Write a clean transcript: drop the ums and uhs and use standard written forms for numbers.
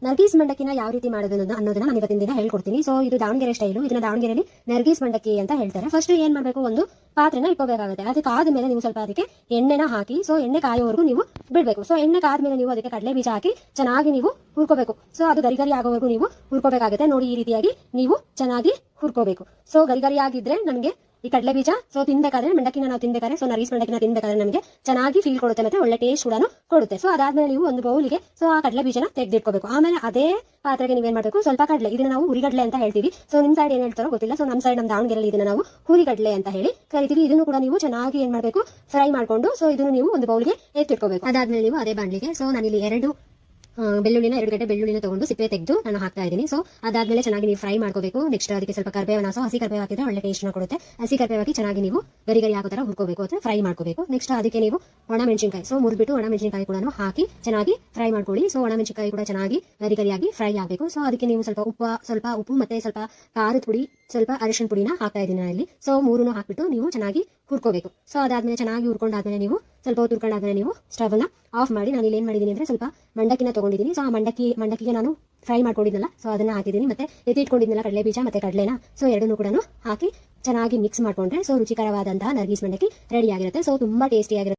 ನರ್ಗೀಸ್ ಮಂಡಕ್ಕಿನ ಯಾವ ರೀತಿ ಮಾಡೋದು ಅನ್ನೋದನ್ನ ನಾನು ಇವತ್ತಿನ ದಿನ ಹೇಳ್ಕೊಡ್ತೀನಿ. ಸೊ ಇದು ದಾವಣಗೆರೆ ಸ್ಟೈಲು. ಇದನ್ನ ದಾವಣಗೆರೆಯಲ್ಲಿ ನರ್ಗೀಸ್ ಮಂಡಕ್ಕಿ ಅಂತ ಹೇಳ್ತಾರೆ. ಫಸ್ಟ್ ಏನ್ ಮಾಡಬೇಕು, ಒಂದು ಪಾತ್ರೆನ ಇಟ್ಕೋಬೇಕಾಗುತ್ತೆ. ಅದಕ್ಕೆ ಆದ್ಮೇಲೆ ನೀವು ಸ್ವಲ್ಪ ಅದಕ್ಕೆ ಎಣ್ಣೆನ ಹಾಕಿ, ಸೊ ಎಣ್ಣೆ ಕಾಯೋವರೆಗೂ ನೀವು ಬಿಡಬೇಕು. ಸೊ ಎಣ್ಣೆ ಕಾದ್ಮೇಲೆ ನೀವು ಅದಕ್ಕೆ ಕಡಲೆ ಬೀಜ ಹಾಕಿ ಚೆನ್ನಾಗಿ ನೀವು ಹುರ್ಕೋಬೇಕು. ಸೊ ಅದು ಗರಿ ಗರಿ ಆಗೋವರೆಗೂ ನೀವು ಹುರ್ಕೋಬೇಕಾಗುತ್ತೆ. ನೋಡಿ, ಈ ರೀತಿಯಾಗಿ ನೀವು ಚೆನ್ನಾಗಿ ಹುರ್ಕೋಬೇಕು. ಸೊ ಗರಿ ಗರಿ ಆಗಿದ್ರೆ ನಮಗೆ ಈ ಕಡಲೆ ಬೀಜ ಸೊ ತಿನ್ಬೇಕಾದ್ರೆ, ಮಂಡಕ್ಕಿನ ನಾವು ತಿನ್ಬೇಕಾದ್ರೆ, ಸೊ ನರ್ಗೀಸ್ ಮಂಡಕ್ಕಿನ ತಿನ್ಬೇಕಾದ್ರೆ ನಮಗೆ ಚೆನ್ನಾಗಿ ಫೀಲ್ ಕೊಡುತ್ತೆ, ಮತ್ತೆ ಒಳ್ಳೆ ಟೇಸ್ಟ್ ಕೂಡ ಕೊಡುತ್ತೆ. ಸೊ ಅದಾದ್ಮೇಲೆ ನೀವು ಒಂದು ಬೌಲಿಗೆ ಸೊ ಆ ಕಡಲೆ ಬೀಜನ ತೆಗೆದಿಟ್ಕೋಬೇಕು. ಆಮೇಲೆ ಅದೇ ಪಾತ್ರೆಗೆ ನೀವೇನ್ ಮಾಡಬೇಕು, ಸ್ವಲ್ಪ ಕಡಲೆ, ಇದನ್ನ ನಾವು ಹುರಿಗಡ್ಲೆ ಅಂತ ಹೇಳ್ತೀವಿ. ಸೊ ನಿಮ್ ಸೈಡ್ ಏನ್ ಹೇಳ್ತಾರೋ ಗೊತ್ತಿಲ್ಲ. ಸೊ ನಮ್ಮ ಸೈಡ್, ನಮ್ಮ ದಾವಣಗೆರೆಯಲ್ಲಿ ಇದನ್ನ ನಾವು ಹುರಿಗಡ್ಲೆ ಅಂತ ಹೇಳಿ ಕರಿತೀವಿ. ಇದನ್ನು ಕೂಡ ನೀವು ಚೆನ್ನಾಗಿ ಏನ್ ಮಾಡಬೇಕು, ಫ್ರೈ ಮಾಡ್ಕೊಂಡು ಸೊ ಇದನ್ನು ನೀವು ಒಂದು ಬೌಲ್ಗೆ ಎತ್ತಿಟ್ಕೋಬೇಕು. ಅದಾದ್ಮೇಲೆ ನೀವು ಅದೇ ಬಾಣಲಿಗೆ ಸೊ ನಾನಿಲ್ಲಿ 2 ಗಡ್ಡೆ ಬೆಳ್ಳುಳ್ಳಿನ ತಗೊಂಡು ಸಿಪ್ಪೆ ತೆಗೆದು ನಾನು ಹಾಕ್ತಾ ಇದ್ದೀನಿ. ಸೊ ಅದಾದ್ಮೇಲೆ ಚೆನ್ನಾಗಿ ನೀವು ಫ್ರೈ ಮಾಡ್ಕೋಬೇಕು. ನೆಕ್ಸ್ಟ್ ಅದಕ್ಕೆ ಸ್ವಲ್ಪ ಕರ್ಬೇವನ, ಸೊ ಹಸಿ ಕರ್ಬೇವು ಹಾಕಿದ್ರೆ ಒಳ್ಳೆ ಟೇಸ್ಟ್ ಕೊಡುತ್ತೆ. ಹಸಿ ಕರ್ಬೇವು ಹಾಕಿ ಚೆನ್ನಾಗಿ ನೀವು ಗರಿ ಗರಿ ಆಗೋ ತರ ಹುರ್ಕೋಬೇಕು ಅಥವಾ ಫ್ರೈ ಮಾಡ್ಕೋಬೇಕು. ನೆಕ್ಸ್ಟ್ ಅದಕ್ಕೆ ನೀವು ಒಣ ಮೆಣಸಿನಕಾಯಿ, ಸೊ ಮುರಿದ್ಬಿಟ್ಟು ಒಣ ಮೆಣಸಿನಕಾಯಿ ಕೂಡ ಹಾಕಿ ಚೆನ್ನಾಗಿ ಫ್ರೈ ಮಾಡ್ಕೊಳ್ಳಿ. ಸೊ ಒಣ ಮೆಣಸಿನಕಾಯಿ ಕೂಡ ಚೆನ್ನಾಗಿ ಗರಿ ಗರಿಯಾಗಿ ಫ್ರೈ ಆಗಬೇಕು. ಸೊ ಅದಕ್ಕೆ ನೀವು ಸ್ವಲ್ಪ ಉಪ್ಪು ಮತ್ತೆ ಸ್ವಲ್ಪ ಖಾರದ ಪುಡಿ, ಸ್ವಲ್ಪ ಅರಿಶಿನ ಪುಡಿನ ಹಾಕ್ತಾ ಇದ್ದೀನಿ ಇಲ್ಲಿ. ಸೊ 3 ಹಾಕ್ಬಿಟ್ಟು ನೀವು ಚೆನ್ನಾಗಿ ಹುರ್ಕೋಬೇಕು. ಸೊ ಅದಾದ್ಮೇಲೆ ಚೆನ್ನಾಗಿ ಹುರ್ಕೊಂಡಾದ್ಮೇಲೆ ನೀವು ಸ್ವಲ್ಪ ಹೊತ್ತು ಹುರ್ಕೊಂಡಾದ್ಮೇಲೆ ನೀವು ಸ್ಟವ್ ನ ಆಫ್ ಮಾಡಿ, ನಾನು ಇಲ್ಲಿ ಏನ್ ಮಾಡಿದೀನಿ ಅಂದ್ರೆ ಸ್ವಲ್ಪ ಮಂಡಕ್ಕಿನ ತಗೊಂಡಿದ್ದೀನಿ. ಸೊ ಆ ಮಂಡಕ್ಕಿಗೆ ನಾನು ಫ್ರೈ ಮಾಡ್ಕೊಂಡಿದ್ನಲ್ಲ, ಸೊ ಅದನ್ನ ಹಾಕಿದ್ದೀನಿ. ಮತ್ತೆ ಎತ್ತಿಟ್ಕೊಂಡಿದ್ನಲ್ಲ ಕಡಲೆ ಬೀಜ ಮತ್ತೆ ಕಡಲೆನ, ಸೊ ಎರಡನ್ನೂ ಕೂಡ ಹಾಕಿ ಚೆನ್ನಾಗಿ ಮಿಕ್ಸ್ ಮಾಡ್ಕೊಂಡ್ರೆ ಸೊ ರುಚಿಕರವಾದಂತಹ ನರ್ಗೀಸ್ ಮಂಡಕ್ಕಿ ರೆಡಿ ಆಗಿರುತ್ತೆ. ಸೊ ತುಂಬಾ ಟೇಸ್ಟಿ ಆಗಿರುತ್ತೆ.